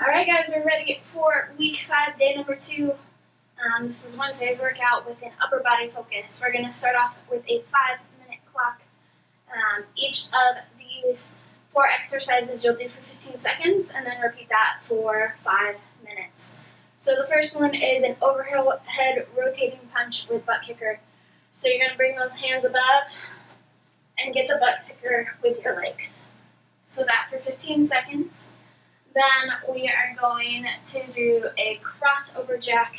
Alright guys, we're ready for week 5, day number 2. This is Wednesday's workout with an upper body focus. We're going to start off with a 5-minute clock. Each of these 4 exercises you'll do for 15 seconds and then repeat that for 5 minutes. So the first one is an overhead rotating punch with butt kicker. So you're going to bring those hands above and get the butt kicker with your legs. So that for 15 seconds. Then we are going to do a crossover jack.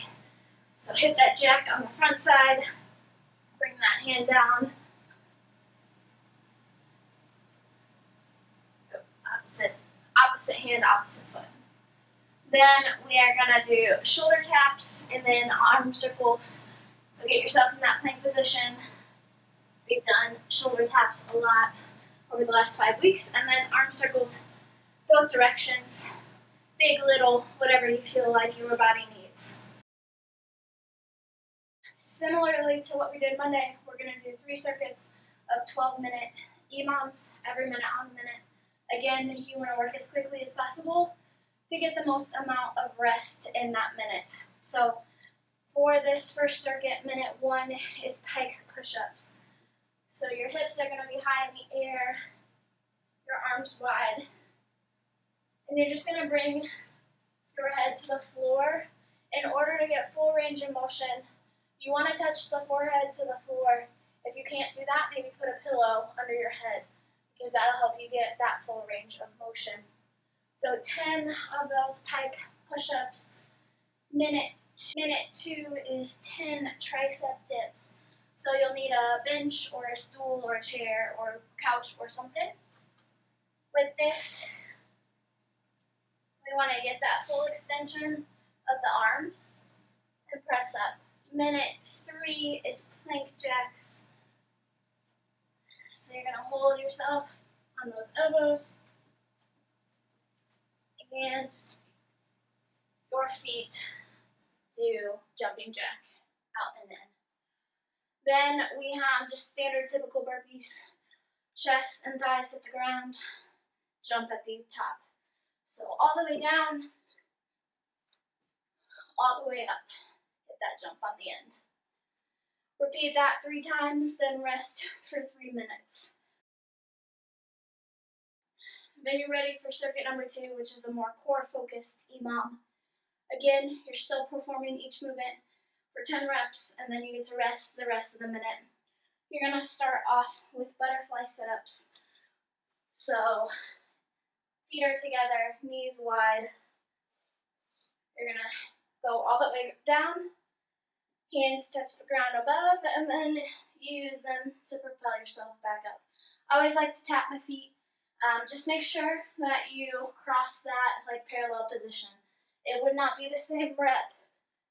So hit that jack on the front side, bring that hand down, go opposite hand, opposite foot. Then we are going to do shoulder taps and then arm circles. So get yourself in that plank position. We've done shoulder taps a lot over the last 5 weeks, and then arm circles both directions, big, little, whatever you feel like your body needs. Similarly to what we did Monday, we're going to do 3 circuits of 12-minute EMOMs, every minute on the minute. Again, you want to work as quickly as possible to get the most amount of rest in that minute. So for this first circuit, minute 1 is pike push-ups. So your hips are going to be high in the air, your arms wide, and you're just going to bring your head to the floor. In order to get full range of motion, you want to touch the forehead to the floor. If you can't do that, maybe put a pillow under your head, because that'll help you get that full range of motion. So 10 of those pike push-ups. Minute 2 is 10 tricep dips. So you'll need a bench or a stool or a chair or couch or something. With this, we want to get that full extension of the arms and press up. Minute 3 is plank jacks. So you're going to hold yourself on those elbows and your feet do jumping jack out and in. Then we have just standard typical burpees. Chest and thighs hit the ground, jump at the top. So all the way down, all the way up. Hit that jump on the end. Repeat that 3 times, then rest for 3 minutes. Then you're ready for circuit number 2, which is a more core-focused EMOM. Again, you're still performing each movement for 10 reps, and then you get to rest the rest of the minute. You're going to start off with butterfly sit-ups. So feet are together, knees wide. You're going to go all the way down, hands touch the ground above, and then use them to propel yourself back up. I always like to tap my feet. Just make sure that you cross that like parallel position. It would not be the same rep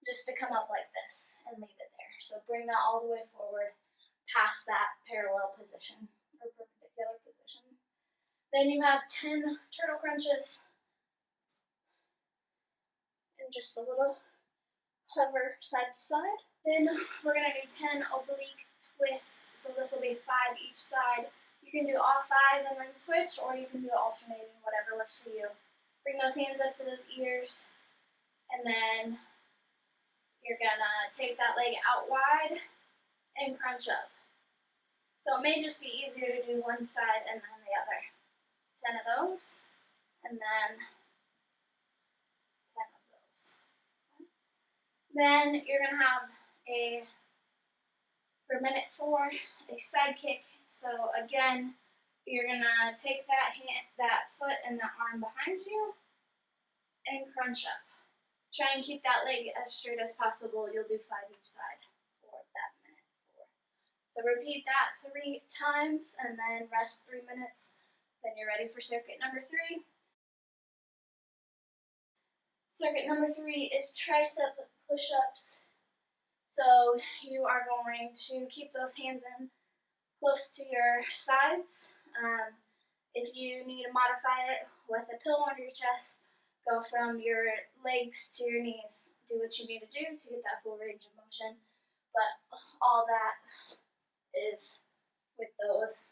just to come up like this and leave it there. So bring that all the way forward past that parallel position or perpendicular position. Then you have 10 turtle crunches and just a little hover side to side. Then we're going to do 10 oblique twists. So this will be 5 each side. You can do all 5 and then switch, or you can do alternating, whatever works for you. Bring those hands up to those ears, and then you're going to take that leg out wide and crunch up. So it may just be easier to do one side and then the other. 10 of those, and then 10 of those. Then you're going to have for minute 4, a side kick. So again, you're going to take that foot and the arm behind you and crunch up. Try and keep that leg as straight as possible. You'll do 5 each side for that minute 4. So repeat that 3 times and then rest 3 minutes. Then you're ready for circuit number 3. Circuit number 3 is tricep push-ups. So you are going to keep those hands in close to your sides. If you need to modify it with a pillow under your chest, go from your legs to your knees. Do what you need to do to get that full range of motion. But all that is with those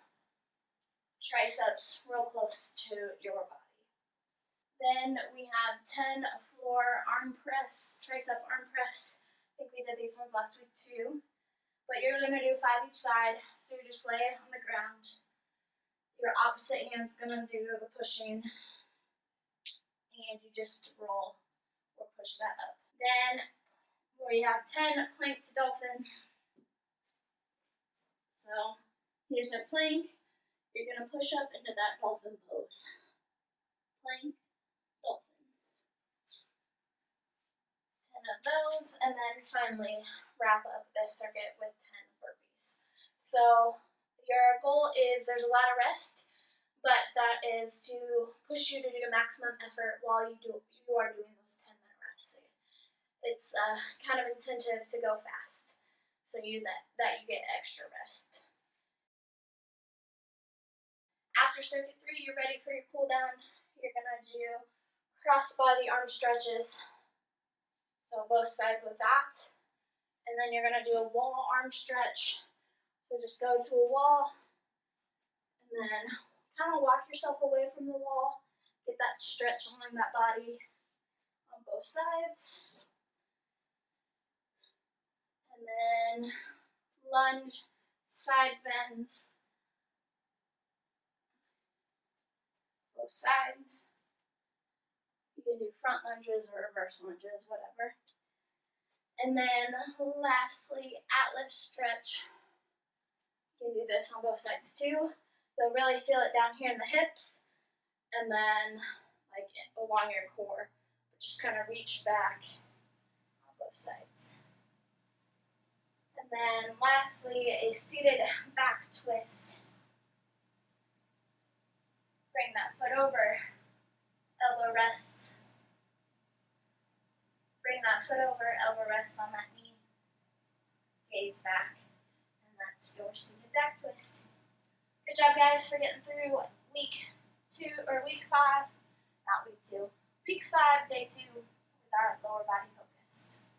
triceps real close to your body. Then we have 10 floor arm press, tricep arm press. I think we did these ones last week too. But you're gonna do 5 each side. So you just lay on the ground. Your opposite hand's gonna do the pushing. And you just roll or push that up. Then we have 10 plank to dolphin. So here's our plank. You're gonna push up into that dolphin pose. Plank, dolphin. 10 of those, and then finally wrap up this circuit with 10 burpees. So your goal is, there's a lot of rest, but that is to push you to do maximum effort while you are doing those 10-minute rests. It's a kind of incentive to go fast, so that you get extra rest. After circuit 3, you're ready for your cool down. You're gonna do cross body arm stretches. So both sides with that. And then you're gonna do a wall arm stretch. So just go to a wall and then kind of walk yourself away from the wall. Get that stretch along that body on both sides. And then lunge, side bends, both sides. You can do front lunges or reverse lunges, whatever. And then lastly, atlas stretch. You can do this on both sides too. You'll really feel it down here in the hips and then like along your core. But just kind of reach back on both sides. And then lastly, a seated back twist. Bring that foot over, elbow rests. Bring that foot over, elbow rests on that knee. Gaze back, and that's your seated back twist. Good job, guys, for getting through week 5, day 2 with our lower body focus.